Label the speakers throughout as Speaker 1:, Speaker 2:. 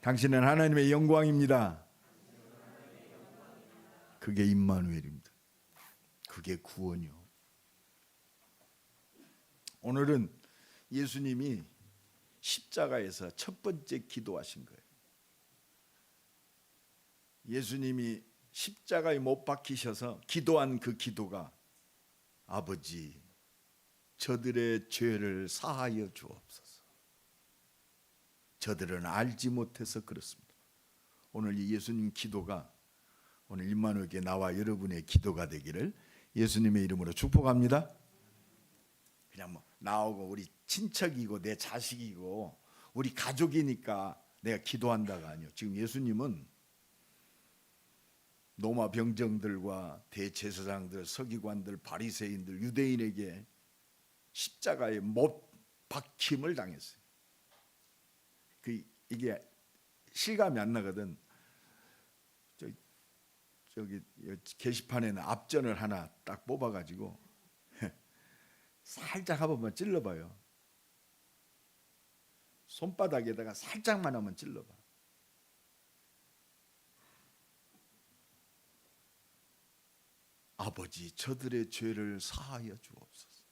Speaker 1: 당신은 하나님의 영광입니다. 그게 임마누엘입니다. 그게 구원이요. 오늘은 예수님이 십자가에서 첫 번째 기도하신 거예요. 예수님이 십자가에 못 박히셔서 기도한 그 기도가 아버지, 저들의 죄를 사하여 주옵소서. 저들은 알지 못해서 그렇습니다. 오늘 이 예수님 기도가 오늘 임마누엘께 나와 여러분의 기도가 되기를 예수님의 이름으로 축복합니다. 그냥 뭐 나오고 우리 친척이고 내 자식이고 우리 가족이니까 내가 기도한다가 아니요. 지금 예수님은 로마 병정들과 대제사장들, 서기관들, 바리새인들, 유대인에게 십자가에 못 박힘을 당했어요. 이게 실감이 안 나거든. 저기 게시판에는 앞전을 하나 딱 뽑아가지고 살짝 한 번만 찔러봐요. 손바닥에다가 살짝만 한번 찔러봐. 아버지, 저들의 죄를 사하여 주옵소서.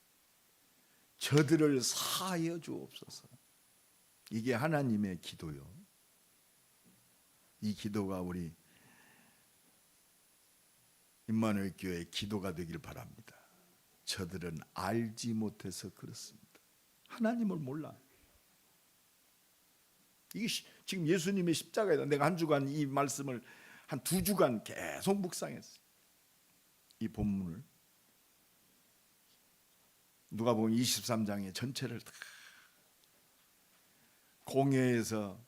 Speaker 1: 저들을 사하여 주옵소서. 이게 하나님의 기도요. 이 기도가 우리 임마누엘 교회의 기도가 되길 바랍니다. 저들은 알지 못해서 그렇습니다. 하나님을 몰라. 이게 지금 예수님의 십자가에다 내가 한 주간 이 말씀을 한 2주간 계속 묵상했어요. 이 본문을 누가복음 23장의 전체를 다 공회에서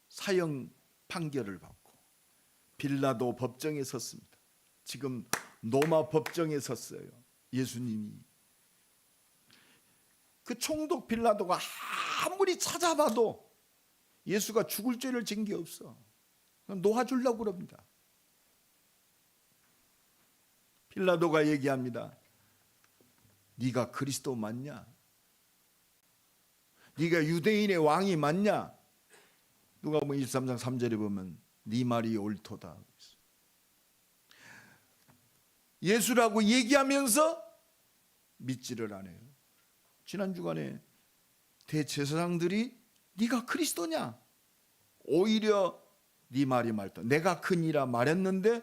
Speaker 1: 사형 판결을 받고 빌라도 법정에 섰습니다. 지금 로마 법정에 섰어요. 예수님이 그 총독 빌라도가 아무리 찾아봐도 예수가 죽을 죄를 진 게 없어. 놓아주려고 그럽니다. 빌라도가 얘기합니다. 네가 그리스도 맞냐? 네가 유대인의 왕이 맞냐? 누가복음 23장 3절에 보면 네 말이 옳도다. 예수라고 얘기하면서 믿지를 않아요. 지난 주간에 대제사장들이 네가 그리스도냐? 오히려 네 말이 맞다. 내가 크니라 말했는데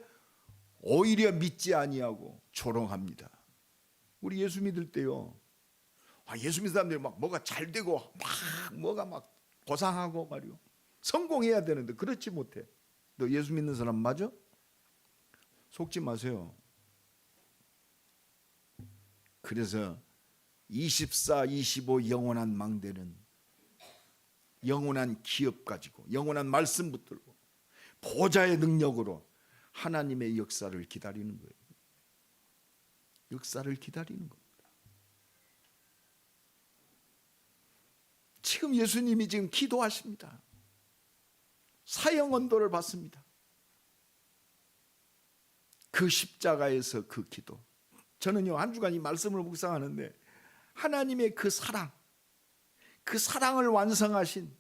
Speaker 1: 오히려 믿지 아니하고 조롱합니다. 우리 예수 믿을 때요. 예수 믿는 사람들이 막 뭐가 잘 되고 막 뭐가 막 고상하고 말이요. 성공해야 되는데 그렇지 못해. 너 예수 믿는 사람 맞아? 속지 마세요. 그래서 24, 25 영원한 망대는 영원한 기업 가지고 영원한 말씀 붙들고 보좌의 능력으로 하나님의 역사를 기다리는 거예요. 역사를 기다리는 겁니다. 지금 예수님이 지금 기도하십니다. 사형 언도를 받습니다. 그 십자가에서 그 기도. 저는요 한 주간 이 말씀을 묵상하는데 하나님의 그 사랑, 그 사랑을 완성하신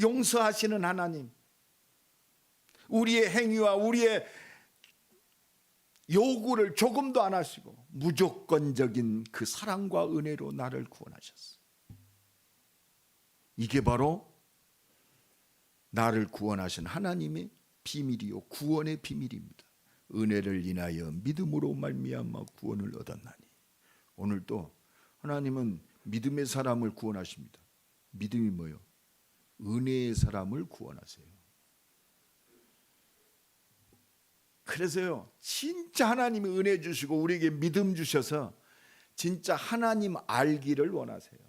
Speaker 1: 용서하시는 하나님, 우리의 행위와 우리의 요구를 조금도 안 하시고 무조건적인 그 사랑과 은혜로 나를 구원하셨어요. 이게 바로 나를 구원하신 하나님의 비밀이요 구원의 비밀입니다. 은혜를 인하여 믿음으로 말미암아 구원을 얻었나니. 오늘 또 하나님은 믿음의 사람을 구원하십니다. 믿음이 뭐예요? 은혜의 사람을 구원하세요. 그래서요 진짜 하나님이 은혜 주시고 우리에게 믿음 주셔서 진짜 하나님 알기를 원하세요.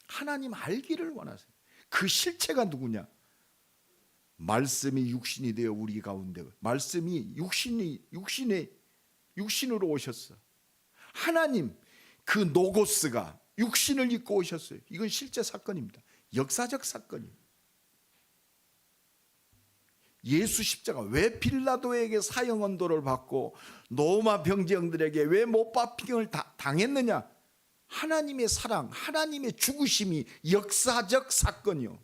Speaker 1: 하나님 알기를 원하세요. 그 실체가 누구냐? 말씀이 육신이 되어 우리 가운데, 말씀이 육신으로 오셨어. 하나님 그 노고스가 육신을 입고 오셨어요. 이건 실제 사건입니다. 역사적 사건이에요. 예수 십자가 왜 빌라도에게 사형 언도를 받고 로마 병정들에게 왜 못 박힘을 당했느냐? 하나님의 사랑, 하나님의 죽으심이 역사적 사건이요.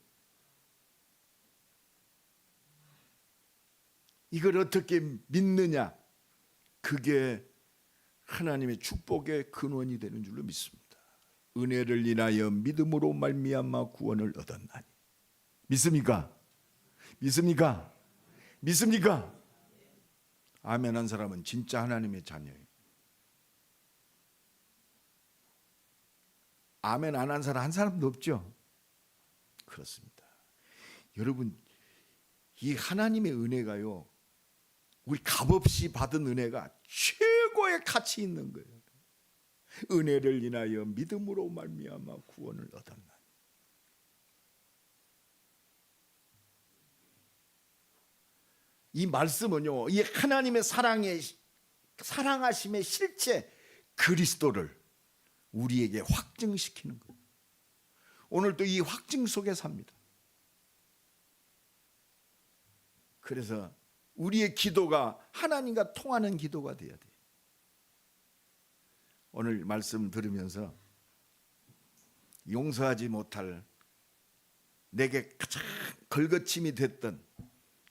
Speaker 1: 이걸 어떻게 믿느냐? 그게 하나님의 축복의 근원이 되는 줄로 믿습니다. 은혜를 인하여 믿음으로 말미암아 구원을 얻었나니. 믿습니까? 믿습니까? 믿습니까? 아멘 한 사람은 진짜 하나님의 자녀예요. 아멘 안 한 사람 한 사람도 없죠? 그렇습니다. 여러분, 이 하나님의 은혜가요, 우리 값없이 받은 은혜가 최고의 가치 있는 거예요. 은혜를 인하여 믿음으로 말미암아 구원을 얻었나니. 이 말씀은요, 이 하나님의 사랑하심의 실체 그리스도를 우리에게 확증시키는 거예요. 오늘도 이 확증 속에 삽니다. 그래서 우리의 기도가 하나님과 통하는 기도가 되어야 돼요. 오늘 말씀 들으면서 용서하지 못할 내게 가장 걸거침이 됐던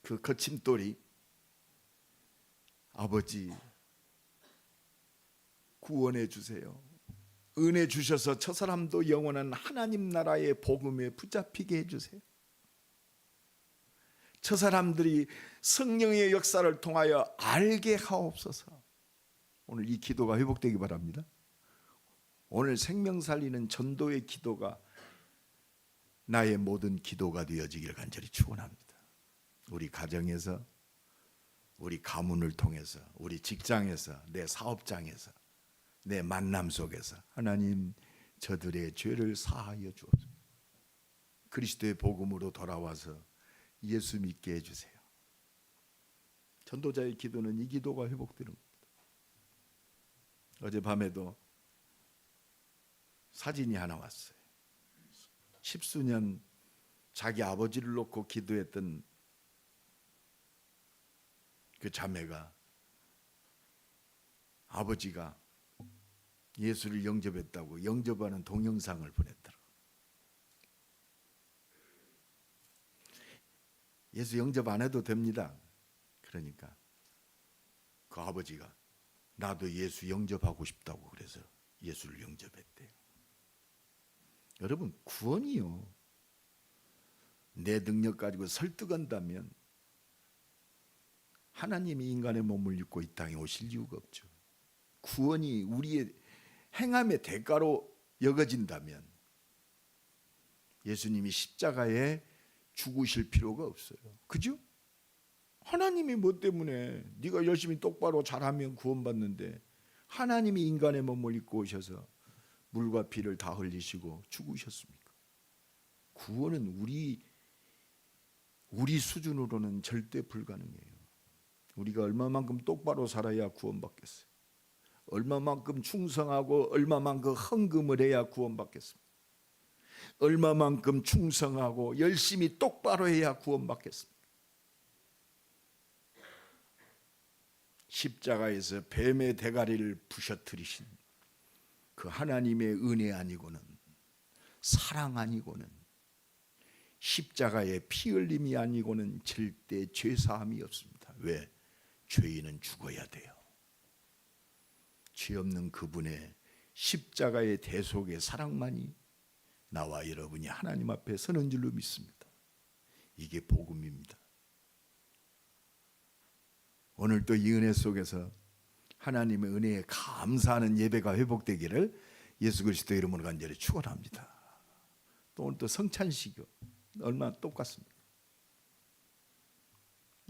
Speaker 1: 그 거침돌이, 아버지 구원해 주세요. 은혜 주셔서 저 사람도 영원한 하나님 나라의 복음에 붙잡히게 해주세요. 저 사람들이 성령의 역사를 통하여 알게 하옵소서. 오늘 이 기도가 회복되기 바랍니다. 오늘 생명 살리는 전도의 기도가 나의 모든 기도가 되어지길 간절히 축원합니다. 우리 가정에서, 우리 가문을 통해서, 우리 직장에서, 내 사업장에서, 내 만남 속에서 하나님 저들의 죄를 사하여 주옵소서. 그리스도의 복음으로 돌아와서 예수 믿게 해주세요. 전도자의 기도는 이 기도가 회복되는 겁니다. 어젯밤에도 사진이 하나 왔어요. 10수년 자기 아버지를 놓고 기도했던 그 자매가 아버지가 예수를 영접했다고 영접하는 동영상을 보냈더라고요. 예수 영접 안 해도 됩니다. 그러니까 그 아버지가 나도 예수 영접하고 싶다고 그래서 예수를 영접했대요. 여러분, 구원이요, 내 능력 가지고 설득한다면 하나님이 인간의 몸을 입고 이 땅에 오실 이유가 없죠. 구원이 우리의 행함의 대가로 여겨진다면 예수님이 십자가에 죽으실 필요가 없어요. 그죠? 하나님이 뭐 때문에, 네가 열심히 똑바로 잘하면 구원받는데 하나님이 인간의 몸을 입고 오셔서 물과 피를 다 흘리시고 죽으셨습니까? 구원은 우리 수준으로는 절대 불가능해요. 우리가 얼마만큼 똑바로 살아야 구원받겠어요? 얼마만큼 충성하고 얼마만큼 헌금을 해야 구원받겠습니까? 얼마만큼 충성하고 열심히 똑바로 해야 구원받겠습니까? 십자가에서 뱀의 대가리를 부셔뜨리신 그 하나님의 은혜 아니고는, 사랑 아니고는, 십자가의 피 흘림이 아니고는 절대 죄사함이 없습니다. 왜? 죄인은 죽어야 돼요. 죄 없는 그분의 십자가의 대속의 사랑만이 나와 여러분이 하나님 앞에 서는 줄로 믿습니다. 이게 복음입니다. 오늘도 이 은혜 속에서 하나님의 은혜에 감사하는 예배가 회복되기를 예수 그리스도의 이름으로 간절히 축원합니다. 또 오늘 또 성찬식이요, 얼마나 똑같습니다.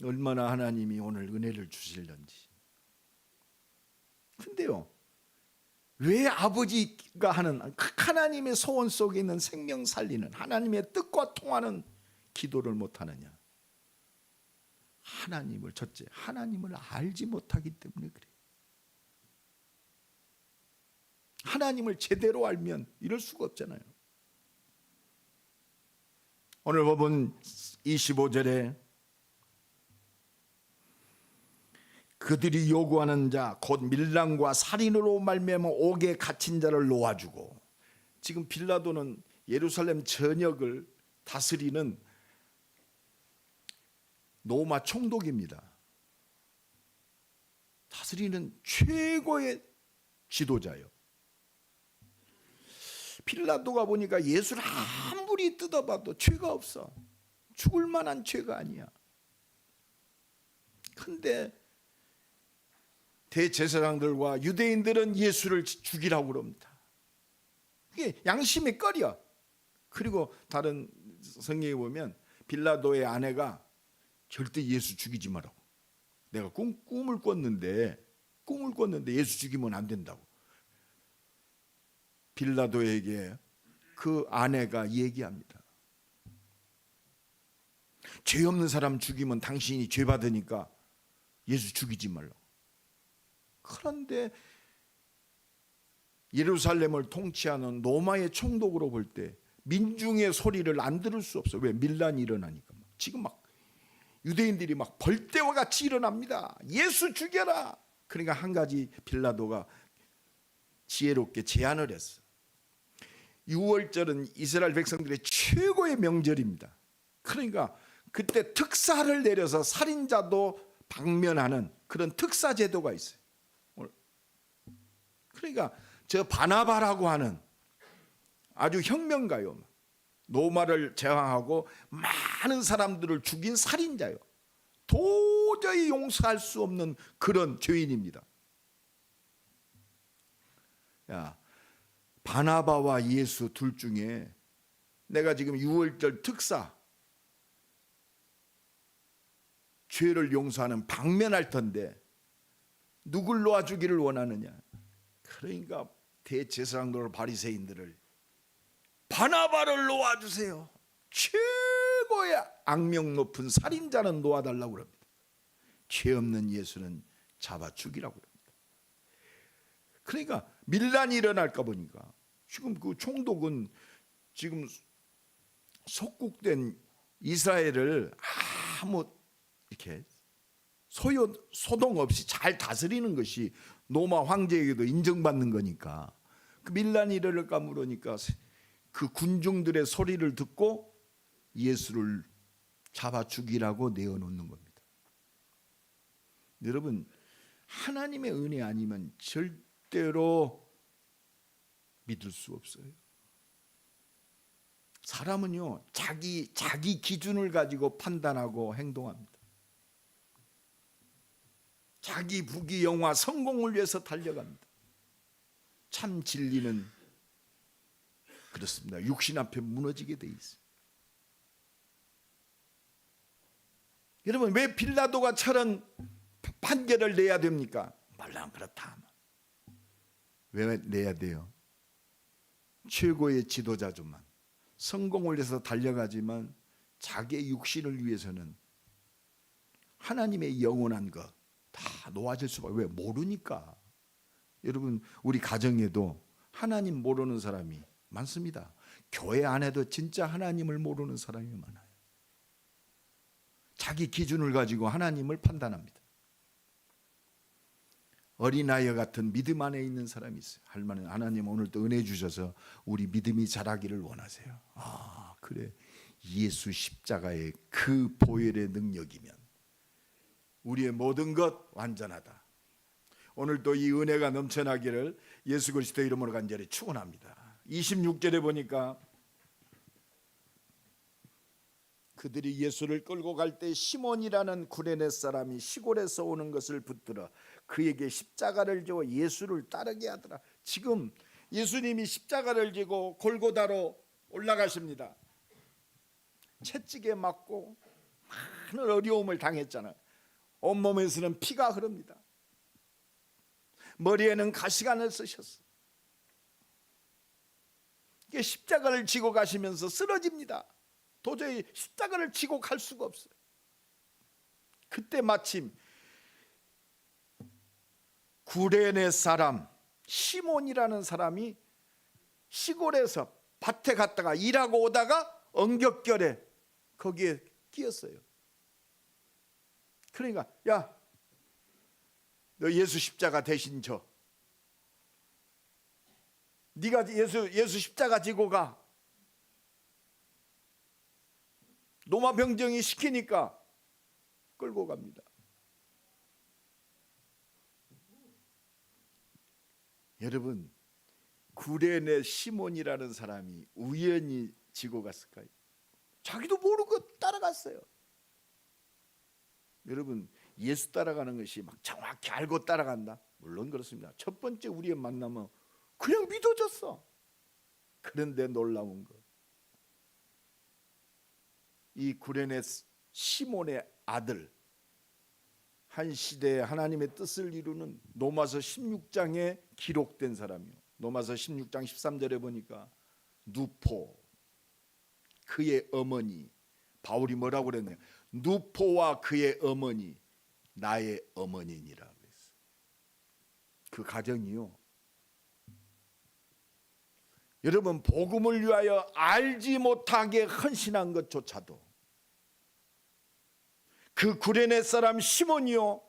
Speaker 1: 얼마나 하나님이 오늘 은혜를 주실런지. 근데요, 왜 아버지가 하는 하나님의 소원 속에 있는 생명 살리는 하나님의 뜻과 통하는 기도를 못하느냐? 하나님을, 첫째, 하나님을 알지 못하기 때문에 그래요. 하나님을 제대로 알면 이럴 수가 없잖아요. 오늘 본문 25절에 그들이 요구하는 자 곧 밀랑과 살인으로 말미암아 옥에 갇힌 자를 놓아주고 지금 빌라도는 예루살렘 전역을 다스리는 로마 총독입니다. 다스리는 최고의 지도자예요. 빌라도가 보니까 예수를 아무리 뜯어봐도 죄가 없어. 죽을 만한 죄가 아니야. 근데 대제사장들과 유대인들은 예수를 죽이라고 그럽니다. 이게 양심에 꺼려. 그리고 다른 성경에 보면 빌라도의 아내가 절대 예수 죽이지 말라고. 내가 꿈을 꿨는데 예수 죽이면 안 된다고. 빌라도에게 그 아내가 얘기합니다. 죄 없는 사람 죽이면 당신이 죄 받으니까 예수 죽이지 말라고. 그런데 예루살렘을 통치하는 로마의 총독으로 볼 때 민중의 소리를 안 들을 수 없어. 왜? 밀란이 일어나니까. 지금 막 유대인들이 막 벌떼와 같이 일어납니다. 예수 죽여라. 그러니까 한 가지 빌라도가 지혜롭게 제안을 했어. 6월절은 이스라엘 백성들의 최고의 명절입니다. 그러니까 그때 특사를 내려서 살인자도 방면하는 그런 특사 제도가 있어요. 그러니까 저 바나바라고 하는 아주 혁명가요. 로마를 제왕하고 많은 사람들을 죽인 살인자요. 도저히 용서할 수 없는 그런 죄인입니다. 야, 바나바와 예수 둘 중에 내가 지금 6월절 특사 죄를 용서하는 방면할 텐데 누굴 놓아주기를 원하느냐. 그러니까 대제사장들 바리새인들을 바나바를 놓아주세요. 최고의 악명 높은 살인자는 놓아달라고 그럽니다. 죄 없는 예수는 잡아 죽이라고 그럽니다. 그러니까 밀란이 일어날까 보니까 지금 그 총독은 지금 속국된 이스라엘을 아무 이렇게 소동 없이 잘 다스리는 것이 로마 황제에게도 인정받는 거니까 그 밀란이 일어날까 물으니까 그 군중들의 소리를 듣고 예수를 잡아 죽이라고 내어놓는 겁니다. 여러분, 하나님의 은혜 아니면 절대로 믿을 수 없어요. 사람은요, 자기 기준을 가지고 판단하고 행동합니다. 자기 부귀 영화 성공을 위해서 달려갑니다. 참 진리는 그렇습니다. 육신 앞에 무너지게 돼 있어요. 여러분, 왜 빌라도가 저런 판결을 내야 됩니까? 말랑 그렇다. 왜 내야 돼요? 최고의 지도자지만 성공을 위해서 달려가지만 자기의 육신을 위해서는 하나님의 영원한 것 다 놓아질 수밖에. 왜? 모르니까. 여러분, 우리 가정에도 하나님 모르는 사람이 많습니다. 교회 안에도 진짜 하나님을 모르는 사람이 많아요. 자기 기준을 가지고 하나님을 판단합니다. 어린아이 같은 믿음 안에 있는 사람이 있어요. 하나님 오늘도 은혜 주셔서 우리 믿음이 자라기를 원하세요. 아, 그래. 예수 십자가의 그 보혈의 능력이면 우리의 모든 것 완전하다. 오늘도 이 은혜가 넘쳐나기를 예수 그리스도 이름으로 간절히 축원합니다. 26절에 보니까 그들이 예수를 끌고 갈 때 시몬이라는 구레네 사람이 시골에서 오는 것을 붙들어 그에게 십자가를 지어 예수를 따르게 하더라. 지금 예수님이 십자가를 지고 골고다로 올라가십니다. 채찍에 맞고 많은 어려움을 당했잖아요. 온몸에서는 피가 흐릅니다. 머리에는 가시관을 쓰셨어요. 이게 십자가를 지고 가시면서 쓰러집니다. 도저히 십자가를 지고 갈 수가 없어요. 그때 마침 구레네 사람 시몬이라는 사람이 시골에서 밭에 갔다가 일하고 오다가 엉겹결에 거기에 끼었어요. 그러니까 야, 너 예수 십자가 대신 져. 네가 예수 십자가 지고 가. 로마 병정이 시키니까 끌고 갑니다. 여러분, 구레네 시몬이라는 사람이 우연히 지고 갔을까요? 자기도 모르고 따라갔어요. 여러분, 예수 따라가는 것이 막 정확히 알고 따라간다? 물론 그렇습니다. 첫 번째 우리의 만남은 그냥 믿어졌어. 그런데 놀라운 것, 이 구레네 시몬의 아들, 한 시대에 하나님의 뜻을 이루는 로마서 16장에 기록된 사람이요. 로마서 16장 13절에 보니까 누포, 그의 어머니, 바울이 뭐라고 그랬냐? 누포와 그의 어머니, 나의 어머니니라 그랬어요. 그 가정이요. 여러분, 복음을 위하여 알지 못하게 헌신한 것조차도 그 구레네 사람 시몬이요,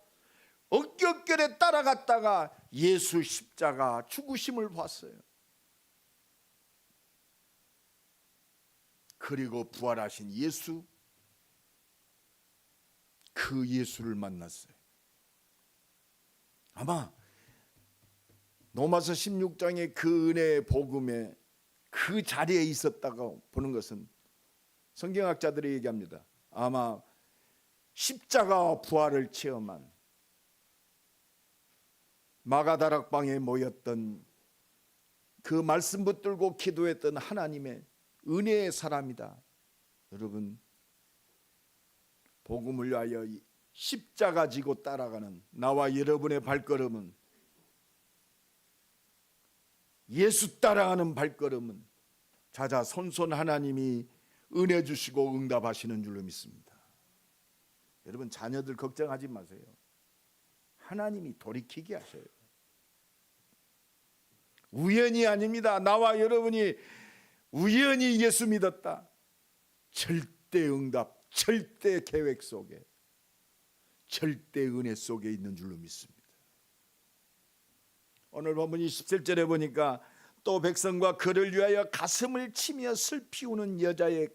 Speaker 1: 엉겹결에 따라갔다가 예수 십자가 죽으심을 봤어요. 그리고 부활하신 예수, 그 예수를 만났어요. 아마 로마서 16장의 그 은혜의 복음에 그 자리에 있었다고 보는 것은 성경학자들이 얘기합니다. 아마 십자가 부활을 체험한 마가다락방에 모였던 그 말씀 붙들고 기도했던 하나님의 은혜의 사람이다. 여러분, 복음을 위하여 십자가 지고 따라가는 나와 여러분의 발걸음은, 예수 따라가는 발걸음은 자자손손 하나님이 은혜 주시고 응답하시는 줄로 믿습니다. 여러분, 자녀들 걱정하지 마세요. 하나님이 돌이키게 하셔요. 우연이 아닙니다. 나와 여러분이 우연히 예수 믿었다, 절대 응답, 절대 계획 속에, 절대 은혜 속에 있는 줄로 믿습니다. 오늘 본문 27절에 보니까 또 백성과 그를 위하여 가슴을 치며 슬피 우는 여자의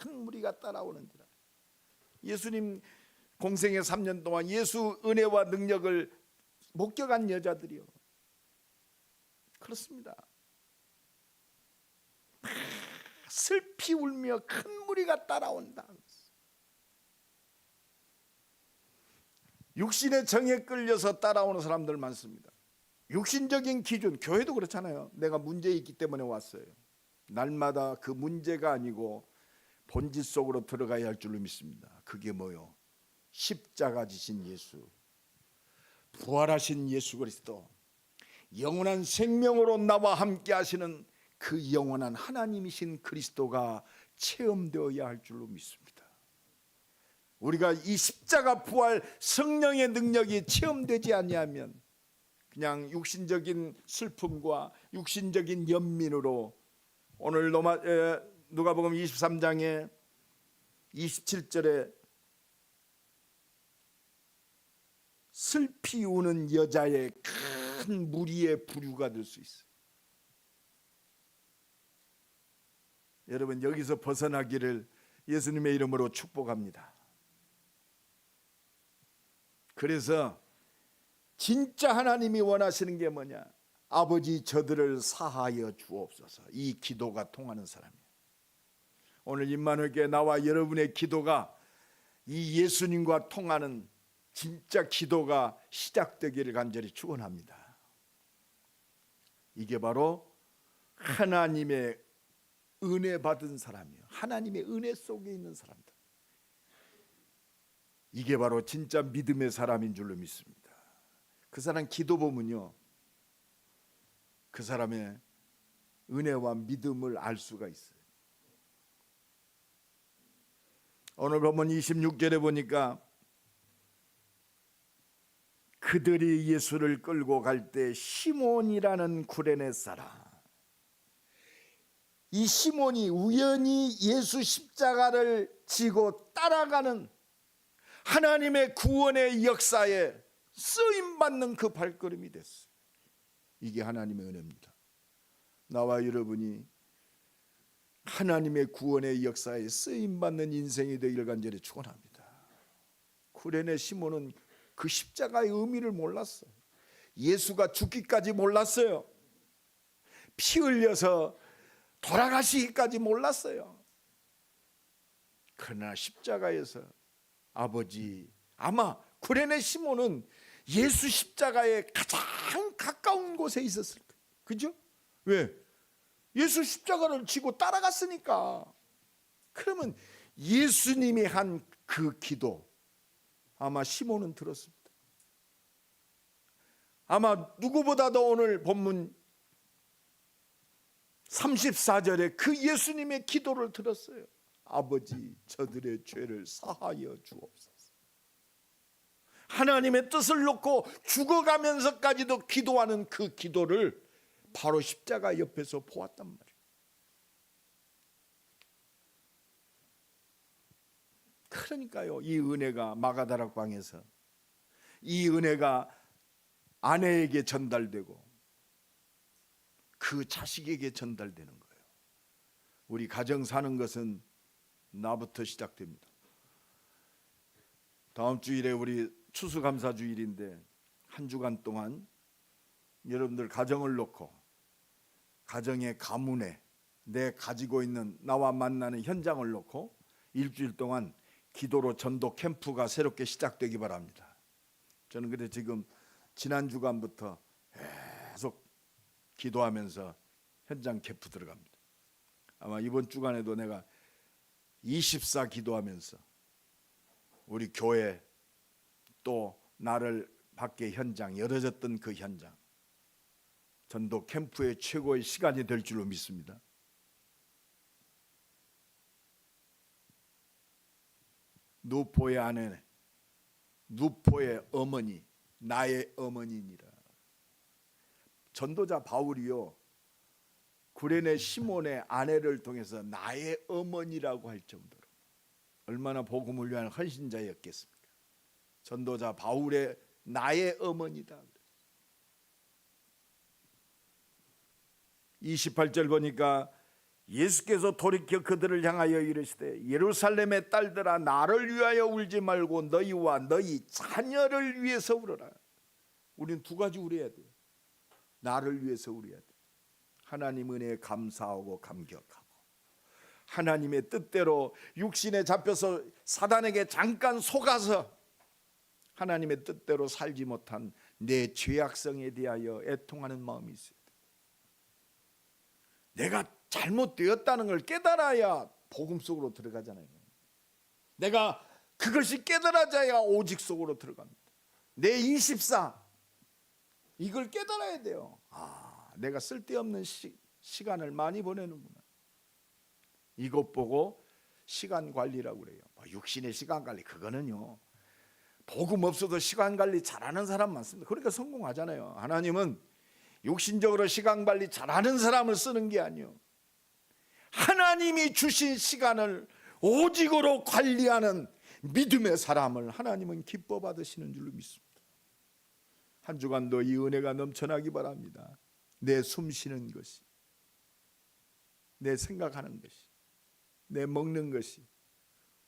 Speaker 1: 큰 무리가 따라오는지라. 예수님 공생의 3년 동안 예수 은혜와 능력을 목격한 여자들이요, 그렇습니다. 슬피 울며 큰 무리가 따라온다. 육신의 정에 끌려서 따라오는 사람들 많습니다. 육신적인 기준, 교회도 그렇잖아요. 내가 문제 있기 때문에 왔어요. 날마다 그 문제가 아니고 본질 속으로 들어가야 할 줄로 믿습니다. 그게 뭐요? 십자가 지신 예수, 부활하신 예수 그리스도, 영원한 생명으로 나와 함께 하시는 그 영원한 하나님이신 그리스도가 체험되어야 할 줄로 믿습니다. 우리가 이 십자가 부활 성령의 능력이 체험되지 아니하면 그냥 육신적인 슬픔과 육신적인 연민으로, 오늘 누가복음 23장에 27절에 슬피 우는 여자의 큰 무리의 부류가 될 수 있어요. 여러분, 여기서 벗어나기를 예수님의 이름으로 축복합니다. 그래서 진짜 하나님이 원하시는 게 뭐냐? 아버지, 저들을 사하여 주옵소서. 이 기도가 통하는 사람이에요. 오늘 임마누엘교회 나와 여러분의 기도가 이 예수님과 통하는 진짜 기도가 시작되기를 간절히 축원합니다. 이게 바로 하나님의 은혜 받은 사람이에요. 하나님의 은혜 속에 있는 사람들. 이게 바로 진짜 믿음의 사람인 줄로 믿습니다. 그 사람 기도 보면요, 그 사람의 은혜와 믿음을 알 수가 있어요. 오늘 본문 26절에 보니까 그들이 예수를 끌고 갈 때 시몬이라는 구레네 사람, 이 시몬이 우연히 예수 십자가를 지고 따라가는 하나님의 구원의 역사에 쓰임받는 그 발걸음이 됐어요. 이게 하나님의 은혜입니다. 나와 여러분이 하나님의 구원의 역사에 쓰임받는 인생이 되기를 간절히 축원합니다. 쿠레네 시몬은 그 십자가의 의미를 몰랐어요. 예수가 죽기까지 몰랐어요. 피 흘려서 돌아가시기까지 몰랐어요. 그러나 십자가에서 아버지, 아마 쿠레네 시몬은 예수 십자가에 가장 가까운 곳에 있었을 거예요. 그죠? 왜? 예수 십자가를 지고 따라갔으니까. 그러면 예수님이 한 그 기도 아마 시몬은 들었습니다. 아마 누구보다도 오늘 본문 34절에 그 예수님의 기도를 들었어요. 아버지, 저들의 죄를 사하여 주옵소서. 하나님의 뜻을 놓고 죽어가면서까지도 기도하는 그 기도를 바로 십자가 옆에서 보았단 말이에요. 그러니까요, 이 은혜가 마가다락방에서 이 은혜가 아내에게 전달되고 그 자식에게 전달되는 거예요. 우리 가정 사는 것은 나부터 시작됩니다. 다음 주일에 우리 추수감사주일인데 한 주간 동안 여러분들 가정을 놓고 가정의 가문에 내 가지고 있는 나와 만나는 현장을 놓고 일주일 동안 기도로 전도 캠프가 새롭게 시작되기 바랍니다. 저는 그래 지금 지난 주간부터 계속 기도하면서 현장 캠프 들어갑니다. 아마 이번 주간에도 내가 24 기도하면서 우리 교회 또 나를 밖에 현장 열어졌던 그 현장 전도 캠프의 최고의 시간이 될 줄로 믿습니다. 누포의 아내, 누포의 어머니, 나의 어머니니라. 전도자 바울이요, 구레네 시몬의 아내를 통해서 나의 어머니라고 할 정도로 얼마나 복음을 위한 헌신자였겠습니까? 전도자 바울의 나의 어머니다. 28절 보니까 예수께서 돌이켜 그들을 향하여 이르시되 예루살렘의 딸들아 나를 위하여 울지 말고 너희와 너희 자녀를 위해서 울어라. 우리는 두 가지 울어야 돼요. 나를 위해서 울어야 돼요. 하나님 은혜에 감사하고 감격하고 하나님의 뜻대로 육신에 잡혀서 사단에게 잠깐 속아서 하나님의 뜻대로 살지 못한 내 죄악성에 대하여 애통하는 마음이 있어요. 내가 잘못되었다는 걸 깨달아야 복음 속으로 들어가잖아요. 내가 그것이 깨달아져야 오직 속으로 들어갑니다. 내 24 이걸 깨달아야 돼요. 내가 쓸데없는 시간을 많이 보내는구나. 이것 보고 시간 관리라고 그래요. 육신의 시간 관리, 그거는요 복음 없어도 시간 관리 잘하는 사람 많습니다. 그러니까 성공하잖아요. 하나님은 육신적으로 시간 관리 잘하는 사람을 쓰는 게 아니요, 하나님이 주신 시간을 오직으로 관리하는 믿음의 사람을 하나님은 기뻐 받으시는 줄로 믿습니다. 한 주간도 이 은혜가 넘쳐나기 바랍니다. 내 숨 쉬는 것이, 내 생각하는 것이, 내 먹는 것이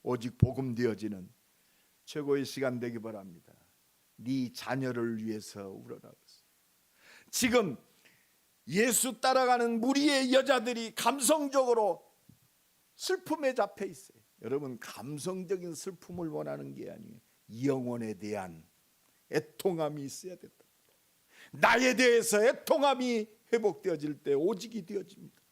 Speaker 1: 오직 복음 되어지는 최고의 시간 되기 바랍니다. 네 자녀를 위해서 울어라. 지금 예수 따라가는 무리의 여자들이 감성적으로 슬픔에 잡혀 있어요. 여러분, 감성적인 슬픔을 원하는 게 아니에요. 영혼에 대한 애통함이 있어야 된다. 나에 대해서 애통함이 회복되어질 때 오직이 되어집니다.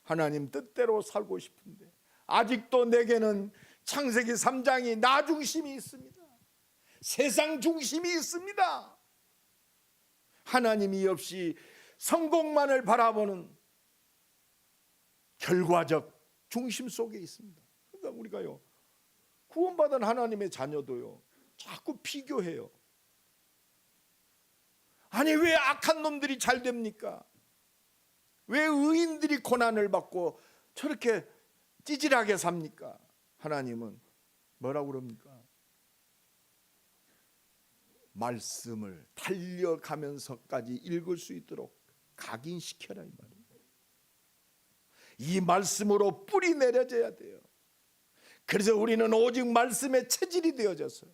Speaker 1: 하나님 뜻대로 살고 싶은데 아직도 내게는 창세기 3장이 나 중심이 있습니다. 세상 중심이 있습니다. 하나님이 없이 성공만을 바라보는 결과적 중심 속에 있습니다. 그러니까 우리가요, 구원받은 하나님의 자녀도요 자꾸 비교해요. 아니, 왜 악한 놈들이 잘 됩니까? 왜 의인들이 고난을 받고 저렇게 찌질하게 삽니까? 하나님은 뭐라고 그럽니까? 말씀을 달려가면서까지 읽을 수 있도록 각인시켜라 이 말이에요. 이 말씀으로 뿌리 내려져야 돼요. 그래서 우리는 오직 말씀의 체질이 되어져서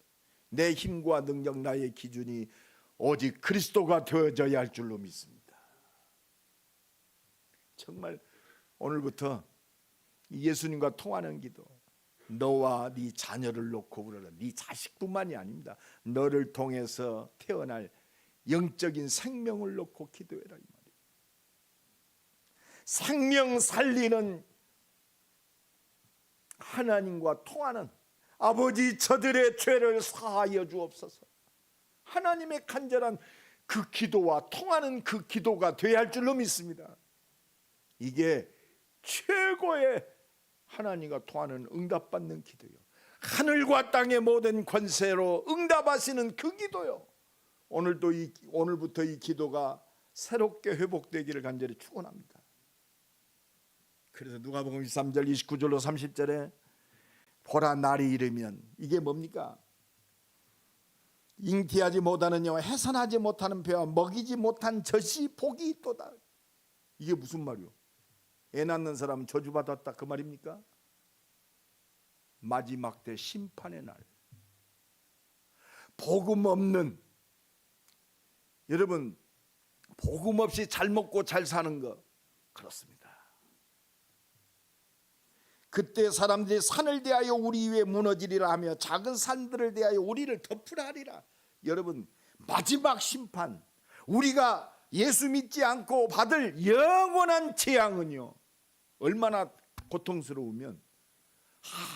Speaker 1: 내 힘과 능력, 나의 기준이 오직 그리스도가 되어져야 할 줄로 믿습니다. 정말 오늘부터 예수님과 통하는 기도, 너와 네 자녀를 놓고 부르라. 네 자식뿐만이 아닙니다. 너를 통해서 태어날 영적인 생명을 놓고 기도해라, 이 말이에요. 생명 살리는 하나님과 통하는 아버지, 저들의 죄를 사하여 주옵소서. 하나님의 간절한 그 기도와 통하는 그 기도가 되어야 할 줄로 믿습니다. 이게 최고의 하나님과 통하는 응답받는 기도요, 하늘과 땅의 모든 권세로 응답하시는 그 기도요. 오늘부터 이 기도가 새롭게 회복되기를 간절히 축원합니다. 그래서 누가복음 23절 29절로 30절에 보라, 날이 이르면, 이게 뭡니까? 잉태하지 못하는 여와 해산하지 못하는 배와 먹이지 못한 젖이 복이 있도다. 이게 무슨 말이요? 애 낳는 사람은 저주받았다, 그 말입니까? 마지막 때 심판의 날, 복음 없는, 여러분 복음 없이 잘 먹고 잘 사는 거, 그렇습니다. 그때 사람들이 산을 대하여 우리 위에 무너지리라 하며 작은 산들을 대하여 우리를 덮으라 하리라. 여러분, 마지막 심판, 우리가 예수 믿지 않고 받을 영원한 재앙은요, 얼마나 고통스러우면,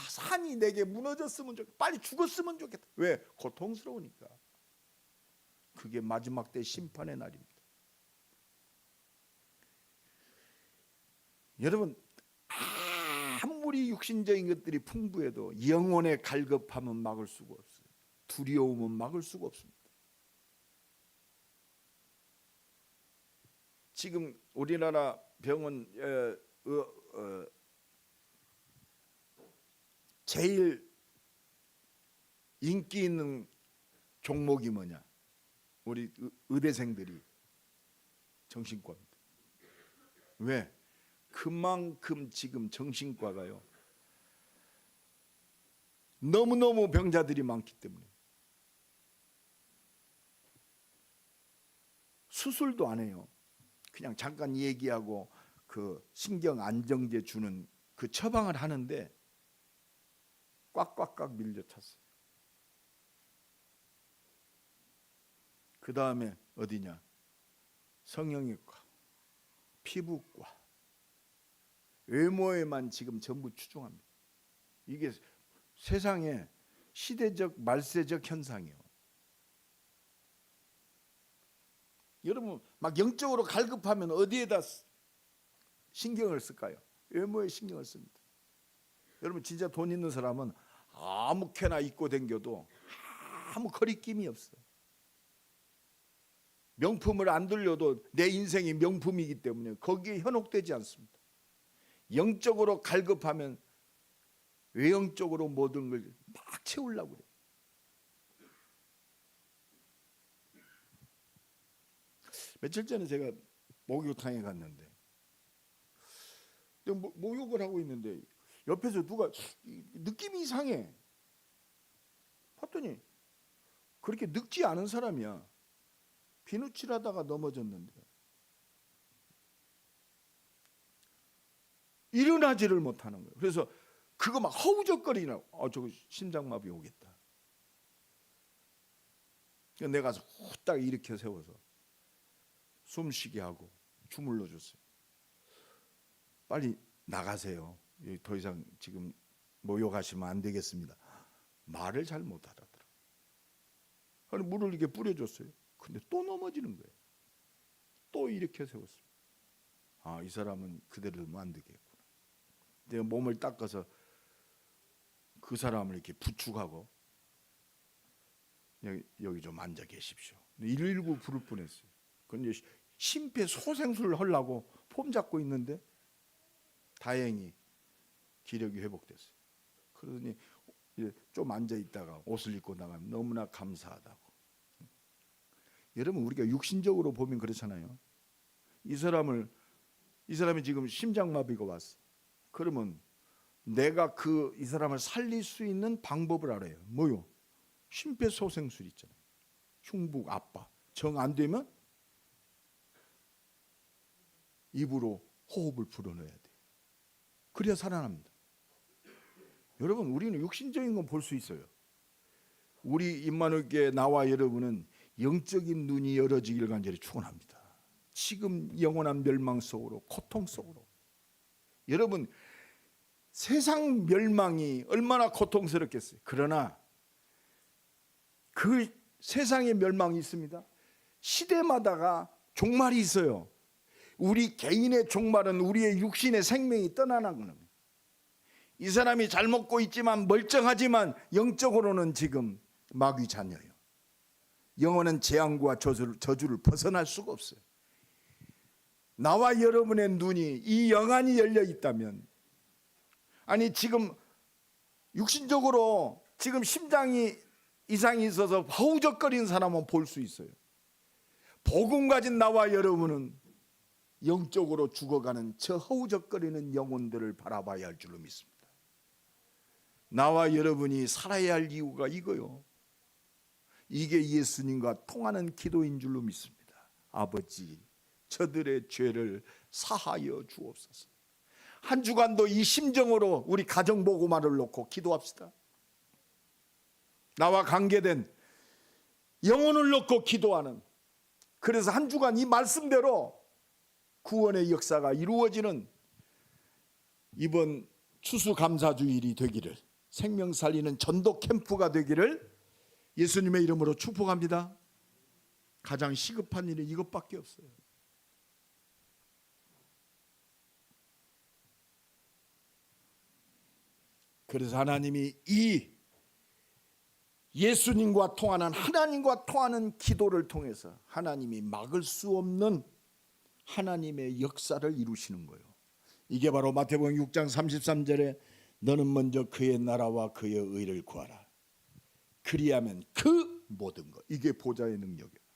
Speaker 1: 산이 내게 무너졌으면 좋겠다, 빨리 죽었으면 좋겠다. 왜? 고통스러우니까. 그게 마지막 때 심판의 날입니다. 여러분, 아무리 육신적인 것들이 풍부해도 영혼의 갈급함은 막을 수가 없어요. 두려움은 막을 수가 없습니다. 지금 우리나라 병원 제일 인기 있는 종목이 뭐냐? 우리 의대생들이 정신과입니다. 왜? 그만큼 지금 정신과가요, 너무너무 병자들이 많기 때문에 수술도 안 해요. 그냥 잠깐 얘기하고 그 신경 안정제 주는 그 처방을 하는데 꽉꽉꽉 밀려찼어요. 그 다음에 어디냐? 성형외과, 피부과, 외모에만 지금 전부 추종합니다. 이게 세상의 시대적 말세적 현상이에요. 여러분, 막 영적으로 갈급하면 어디에다 신경을 쓸까요? 외모에 신경을 씁니다. 여러분, 진짜 돈 있는 사람은 아무렇게나 입고 다녀도 아무 거리낌이 없어요. 명품을 안 들려도 내 인생이 명품이기 때문에 거기에 현혹되지 않습니다. 영적으로 갈급하면 외형적으로 모든 걸 막 채우려고 그래요. 며칠 전에 제가 목욕탕에 갔는데 목욕을 하고 있는데 옆에서 누가 느낌이 이상해. 봤더니 그렇게 늙지 않은 사람이야. 비누칠하다가 넘어졌는데 일어나지를 못하는 거예요. 그래서 그거 막 허우적거리나, 저거 심장마비 오겠다. 내가 가서 후딱 일으켜 세워서 숨쉬게 하고 주물러 줬어요. 빨리 나가세요. 더 이상 지금 목욕하시면 안 되겠습니다. 말을 잘 못 알아들어. 아니, 물을 이렇게 뿌려줬어요. 근데 또 넘어지는 거예요. 또 일으켜 세웠어요. 이 사람은 그대로 두면 안 되겠구나. 내가 몸을 닦아서 그 사람을 이렇게 부축하고 여기 좀 앉아 계십시오. 119 부를 뻔했어요. 근데 심폐소생술을 하려고 폼 잡고 있는데 다행히 기력이 회복됐어요. 그러더니 좀 앉아 있다가 옷을 입고 나가면 너무나 감사하다고. 여러분, 우리가 육신적으로 보면 그렇잖아요. 이 사람을 이 사람이 지금 심장마비가 왔어. 그러면 내가 이 사람을 살릴 수 있는 방법을 알아요. 뭐요? 심폐소생술 있잖아요. 흉부 압박. 정 안 되면 입으로 호흡을 불어넣어야 돼요. 그래야 살아납니다. 여러분, 우리는 육신적인 건 볼 수 있어요. 우리 임마누엘교회 나와 여러분은 영적인 눈이 열어지길 간절히 축원합니다. 지금 영원한 멸망 속으로, 고통 속으로. 여러분, 세상 멸망이 얼마나 고통스럽겠어요. 그러나 그 세상의 멸망이 있습니다. 시대마다가 종말이 있어요. 우리 개인의 종말은 우리의 육신의 생명이 떠나는 겁니다. 이 사람이 잘 먹고 있지만 멀쩡하지만 영적으로는 지금 마귀 자녀예요. 영원한 재앙과 저주를 벗어날 수가 없어요. 나와 여러분의 눈이 이 영안이 열려 있다면, 아니 지금 육신적으로 지금 심장이 이상이 있어서 허우적거리는 사람은 볼 수 있어요. 복음 가진 나와 여러분은 영적으로 죽어가는 저 허우적거리는 영혼들을 바라봐야 할 줄로 믿습니다. 나와 여러분이 살아야 할 이유가 이거요. 이게 예수님과 통하는 기도인 줄로 믿습니다. 아버지, 저들의 죄를 사하여 주옵소서. 한 주간도 이 심정으로 우리 가정보고만을 놓고 기도합시다. 나와 관계된 영혼을 놓고 기도하는, 그래서 한 주간 이 말씀대로 구원의 역사가 이루어지는 이번 추수감사주일이 되기를, 생명 살리는 전도 캠프가 되기를 예수님의 이름으로 축복합니다. 가장 시급한 일은 이것밖에 없어요. 그래서 하나님이 이 예수님과 통하는, 하나님과 통하는 기도를 통해서 하나님이 막을 수 없는 하나님의 역사를 이루시는 거예요. 이게 바로 마태복음 6장 33절에 너는 먼저 그의 나라와 그의 의를 구하라. 그리하면 그 모든 것, 이게 보좌의 능력이에요.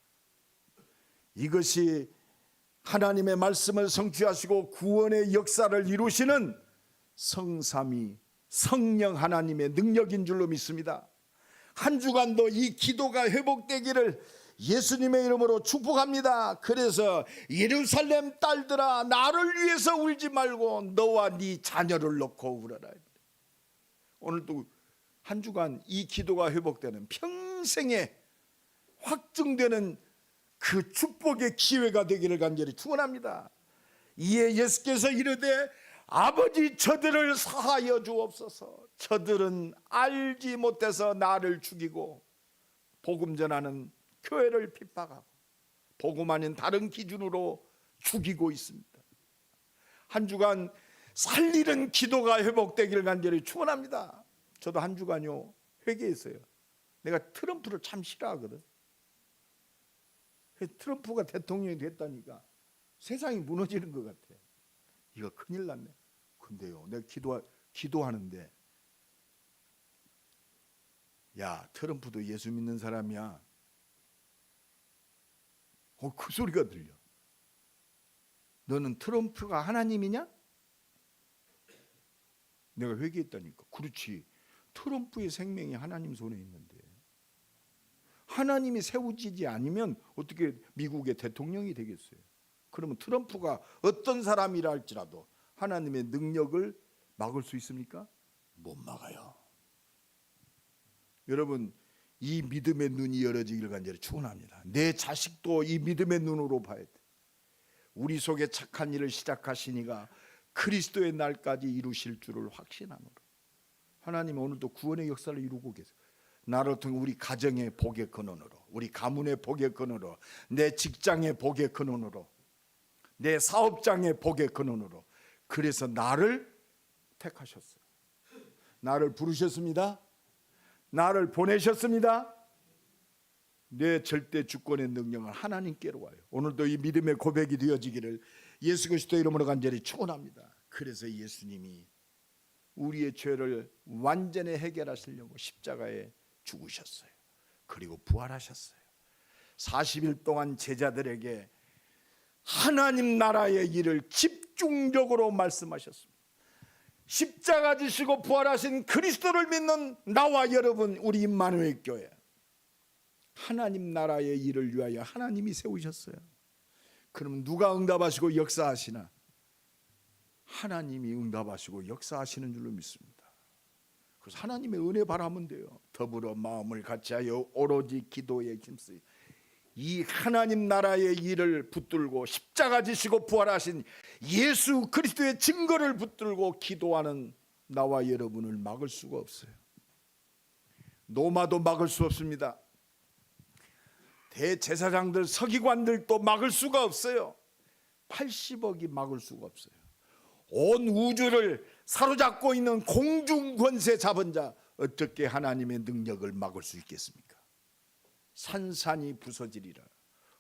Speaker 1: 이것이 하나님의 말씀을 성취하시고 구원의 역사를 이루시는 성삼위 성령 하나님의 능력인 줄로 믿습니다. 한 주간도 이 기도가 회복되기를 예수님의 이름으로 축복합니다. 그래서 예루살렘 딸들아, 나를 위해서 울지 말고 너와 네 자녀를 놓고 울어라. 오늘도 한 주간 이 기도가 회복되는, 평생에 확증되는 그 축복의 기회가 되기를 간절히 축원합니다. 이에 예수께서 이르되 아버지, 저들을 사하여 주옵소서. 저들은 알지 못해서 나를 죽이고 복음 전하는 교회를 핍박하고 복음 아닌 다른 기준으로 죽이고 있습니다. 한 주간 살리는 기도가 회복되기를 간절히 축원합니다. 저도 한 주간요 회개했어요. 내가 트럼프를 참 싫어하거든. 트럼프가 대통령이 됐다니까 세상이 무너지는 것 같아. 이거 큰일 났네. 근데요, 내가 기도하는데, 야, 트럼프도 예수 믿는 사람이야. 그 소리가 들려. 너는 트럼프가 하나님이냐? 내가 회개했다니까. 그렇지, 트럼프의 생명이 하나님 손에 있는데 하나님이 세우지지 않으면 어떻게 미국의 대통령이 되겠어요? 그러면 트럼프가 어떤 사람이라 할지라도 하나님의 능력을 막을 수 있습니까? 못 막아요. 여러분, 이 믿음의 눈이 열어지기를 간절히 축원합니다. 내 자식도 이 믿음의 눈으로 봐야 돼. 우리 속에 착한 일을 시작하시니가 그리스도의 날까지 이루실 줄을 확신하노라. 하나님은 오늘도 구원의 역사를 이루고 계세요. 나를 통해 우리 가정의 복의 근원으로, 우리 가문의 복의 근원으로, 내 직장의 복의 근원으로, 내 사업장의 복의 근원으로. 그래서 나를 택하셨어요. 나를 부르셨습니다. 나를 보내셨습니다. 내 절대 주권의 능력은 하나님께로 와요. 오늘도 이 믿음의 고백이 되어지기를 예수 그리스도 이름으로 간절히 축원합니다. 그래서 예수님이 우리의 죄를 완전히 해결하시려고 십자가에 죽으셨어요. 그리고 부활하셨어요. 40일 동안 제자들에게 하나님 나라의 일을 집중적으로 집중적으로 말씀하셨습니다. 십자가 지시고 부활하신 그리스도를 믿는 나와 여러분, 우리 임마누엘 교회, 하나님 나라의 일을 위하여 하나님이 세우셨어요. 그럼 누가 응답하시고 역사하시나? 하나님이 응답하시고 역사하시는 줄로 믿습니다. 그래서 하나님의 은혜 바라면 돼요. 더불어 마음을 같이하여 오로지 기도에 힘쓰여 이 하나님 나라의 일을 붙들고 십자가 지시고 부활하신 예수 그리스도의 증거를 붙들고 기도하는 나와 여러분을 막을 수가 없어요. 노마도 막을 수 없습니다. 대제사장들, 서기관들도 막을 수가 없어요. 80억이 막을 수가 없어요. 온 우주를 사로잡고 있는 공중 권세 잡은 자, 어떻게 하나님의 능력을 막을 수 있겠습니까? 산산이 부서지리라.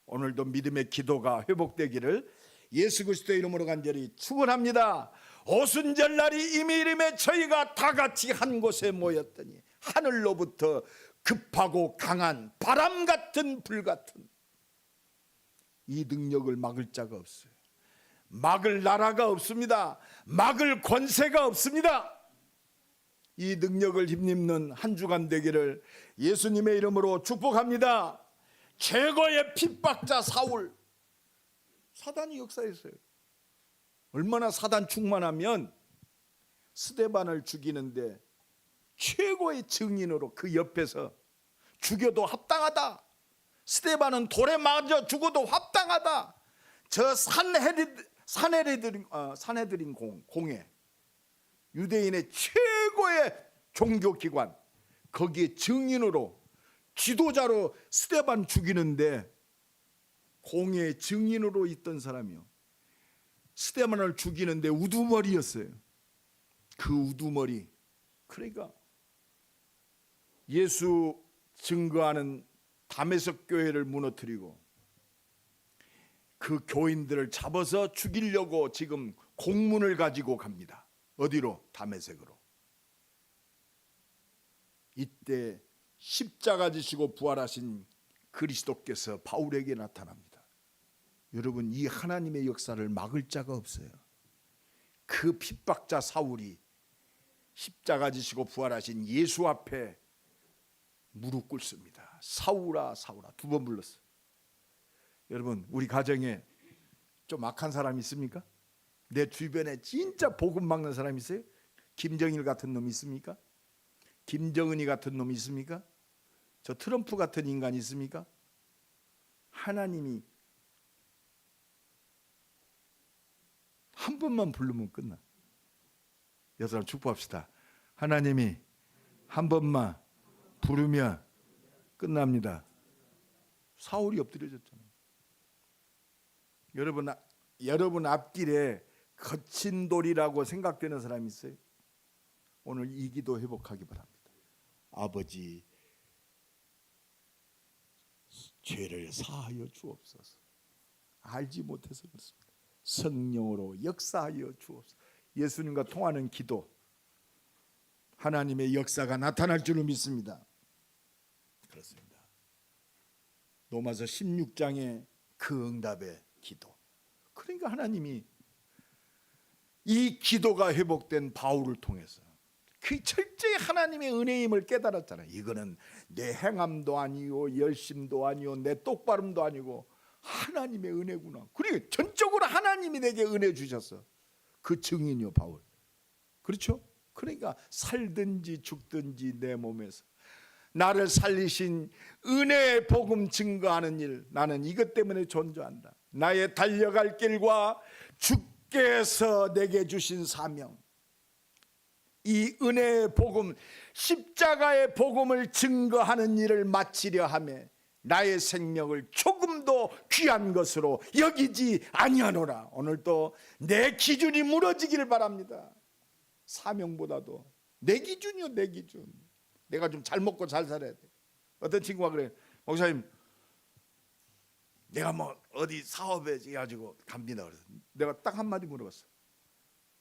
Speaker 1: 오늘도 믿음의 기도가 회복되기를 예수 그리스도의 이름으로 간절히 축원합니다. 오순절날이 이미 이름에 저희가 다 같이 한 곳에 모였더니 하늘로부터 급하고 강한 바람 같은 불 같은 이 능력을 막을 자가 없어요. 막을 나라가 없습니다. 막을 권세가 없습니다. 이 능력을 힘입는 한 주간 되기를 예수님의 이름으로 축복합니다. 최고의 핍박자 사울, 사단이 역사했어요. 얼마나 사단 충만하면 스데반을 죽이는데 최고의 증인으로 그 옆에서 죽여도 합당하다, 스데반은 돌에 맞아 죽어도 합당하다, 저 산헤드린 공회, 유대인의 최고의 종교기관, 거기에 증인으로 지도자로 스데반 죽이는데 공회의 증인으로 있던 사람이요, 스데반을 죽이는데 우두머리였어요. 그 우두머리, 그러니까 예수 증거하는 다메섹 교회를 무너뜨리고 그 교인들을 잡아서 죽이려고 지금 공문을 가지고 갑니다. 어디로? 다메섹으로. 이때 십자가 지시고 부활하신 그리스도께서 바울에게 나타납니다. 여러분, 이 하나님의 역사를 막을 자가 없어요. 그 핍박자 사울이 십자가 지시고 부활하신 예수 앞에 무릎 꿇습니다. 사울아 사울아, 2번 불렀어요. 여러분, 우리 가정에 좀 악한 사람 있습니까? 내 주변에 진짜 복음 막는 사람 있어요? 김정일 같은 놈 있습니까? 김정은이 같은 놈 있습니까? 저 트럼프 같은 인간 있습니까? 하나님이 한 번만 부르면 끝나. 여러분 축복합시다. 하나님이 한 번만 부르면 끝납니다. 사울이 엎드려졌잖아요. 여러분 앞길에 거친 돌이라고 생각되는 사람이 있어요? 오늘 이 기도 회복하기 바랍니다. 아버지, 죄를 사하여 주옵소서. 알지 못해서 그렇습니다. 성령으로 역사하여 주옵소서. 예수님과 통하는 기도, 하나님의 역사가 나타날 줄을 믿습니다. 그렇습니다. 로마서 16장의 그 응답의 기도, 그러니까 하나님이 이 기도가 회복된 바울을 통해서 그 철저히 하나님의 은혜임을 깨달았잖아요. 이거는 내 행함도 아니요 열심도 아니요 내 똑바름도 아니고 하나님의 은혜구나. 그리고 전적으로 하나님이 내게 은혜 주셨어. 그 증인이요 바울. 그렇죠? 그러니까 살든지 죽든지 내 몸에서 나를 살리신 은혜의 복음 증거하는 일, 나는 이것 때문에 존재한다. 나의 달려갈 길과 주께서 내게 주신 사명, 이 은혜의 복음, 십자가의 복음을 증거하는 일을 마치려 하며 나의 생명을 조금도 귀한 것으로 여기지 아니하노라. 오늘도 내 기준이 무너지기를 바랍니다. 사명보다도 내 기준이요, 내 기준. 내가 좀 잘 먹고 잘 살아야 돼. 어떤 친구가 그래, 목사님 내가 뭐 어디 사업에 해가지고 갑니다. 그래서 내가 딱 한마디 물어봤어.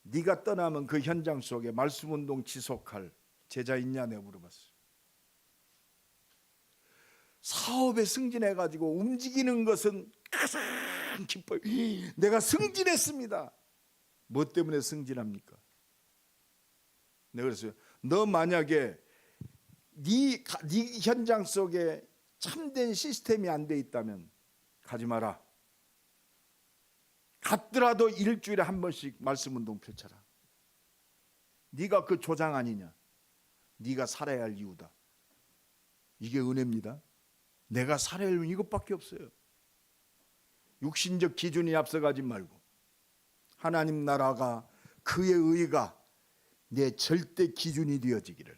Speaker 1: 네가 떠나면 그 현장 속에 말씀운동 지속할 제자 있냐 내가 물어봤어. 사업에 승진해가지고 움직이는 것은 가장 기뻐요. 내가 승진했습니다. 뭐 때문에 승진합니까? 내가 그랬어요. 너 만약에 네 현장 속에 참된 시스템이 안 돼 있다면 가지 마라. 갔더라도 일주일에 한 번씩 말씀 운동 펼쳐라. 네가 그 조장 아니냐? 네가 살아야 할 이유다. 이게 은혜입니다. 내가 살아야 할 이유는 이것밖에 없어요. 육신적 기준이 앞서가지 말고 하나님 나라가 그의 의가 내 절대 기준이 되어지기를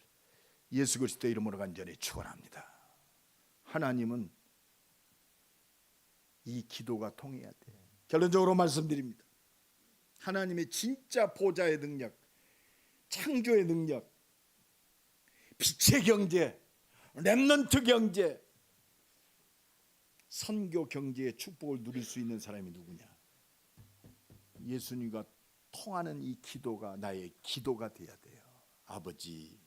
Speaker 1: 예수 그리스도 이름으로 간절히 축원합니다. 하나님은 이 기도가 통해야 돼. 결론적으로 말씀드립니다. 하나님의 진짜 보좌의 능력, 창조의 능력, 빛의 경제, 렘넌트 경제, 선교 경제의 축복을 누릴 수 있는 사람이 누구냐? 예수님과 통하는 이 기도가 나의 기도가 돼야 돼요. 아버지,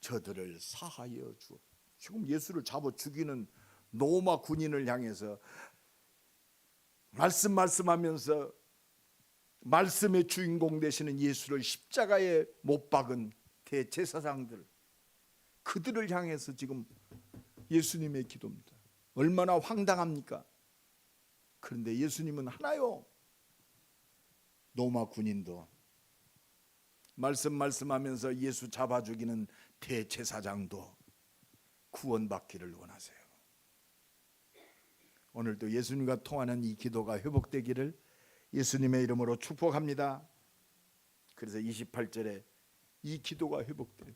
Speaker 1: 저들을 사하여 주옵소서. 지금 예수를 잡아 죽이는 로마 군인을 향해서 말씀하면서 말씀의 주인공 되시는 예수를 십자가에 못 박은 대제사장들, 그들을 향해서 지금 예수님의 기도입니다. 얼마나 황당합니까? 그런데 예수님은 하나요. 로마 군인도 말씀하면서 예수 잡아 죽이는 대제사장도 구원받기를 원하세요. 오늘도 예수님과 통하는 이 기도가 회복되기를 예수님의 이름으로 축복합니다. 그래서 28절에 이 기도가 회복돼요.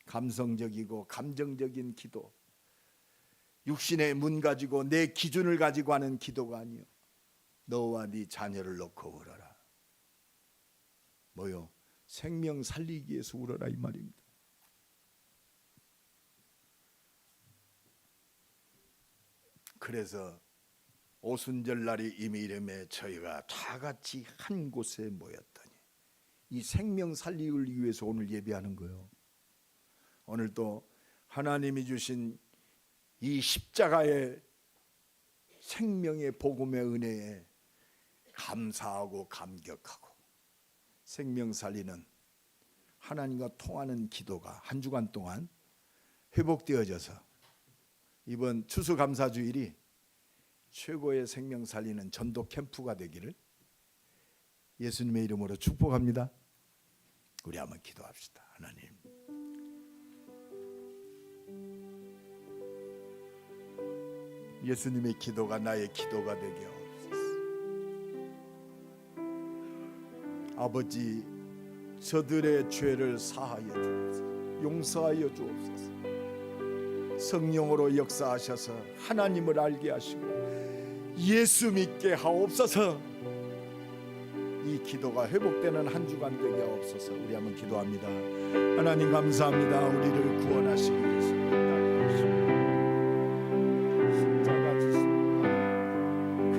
Speaker 1: 감성적이고 감정적인 기도, 육신의 문 가지고 내 기준을 가지고 하는 기도가 아니요, 너와 네 자녀를 놓고 울어라. 뭐요? 생명 살리기 위해서 울어라 이 말입니다. 그래서 오순절 날이 이미 이름에 저희가 다 같이 한 곳에 모였더니 이 생명 살리기 위해서 오늘 예배하는 거예요. 오늘도 하나님이 주신 이 십자가의 생명의 복음의 은혜에 감사하고 감격하고 생명 살리는 하나님과 통하는 기도가 한 주간 동안 회복되어져서 이번 추수감사주일이 최고의 생명 살리는 전도 캠프가 되기를 예수님의 이름으로 축복합니다. 우리 한번 기도합시다. 하나님, 예수님의 기도가 나의 기도가 되게 하옵소서. 아버지, 저들의 죄를 사하여 주옵소서. 용서하여 주옵소서. 성령으로 역사하셔서 하나님을 알게 하시고 예수 믿게 하옵소서. 이 기도가 회복되는 한 주간 되게 하옵소서. 우리 한번 기도합니다. 하나님 감사합니다. 우리를 구원하시기 위해서 십자가 지시고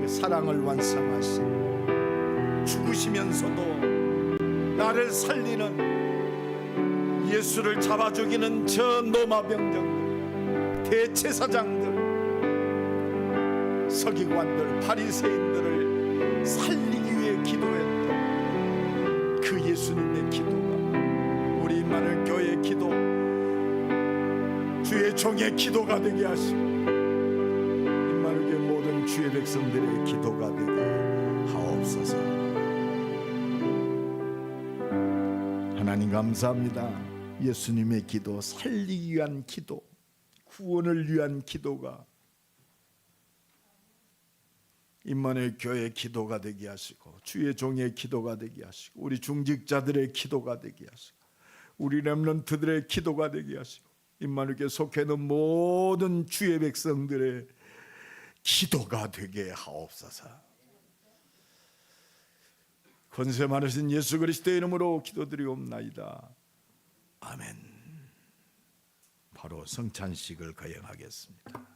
Speaker 1: 그 사랑을 완성하신, 죽으시면서도 나를 살리는 예수를 잡아 죽이는 저 로마 병정들, 대제사장들, 서기관들, 바리새인들을 살리기 위해 기도했던 그 예수님의 기도가 우리 임마누엘 교회의 기도, 주의 종의 기도가 되게 하시고 임마누엘 교회 모든 주의 백성들의 기도가 되게 하옵소서. 하나님 감사합니다. 예수님의 기도, 살리기 위한 기도, 구원을 위한 기도가 임마누엘 교회의 기도가 되게 하시고 주의 종의 기도가 되게 하시고 우리 중직자들의 기도가 되게 하시고 우리 렘넌트들의 기도가 되게 하시고 임마누엘 교회 속해 있는 모든 주의 백성들의 기도가 되게 하옵소서. 권세 많으신 예수 그리스도의 이름으로 기도드리옵나이다. 아멘. 바로 성찬식을 거행하겠습니다.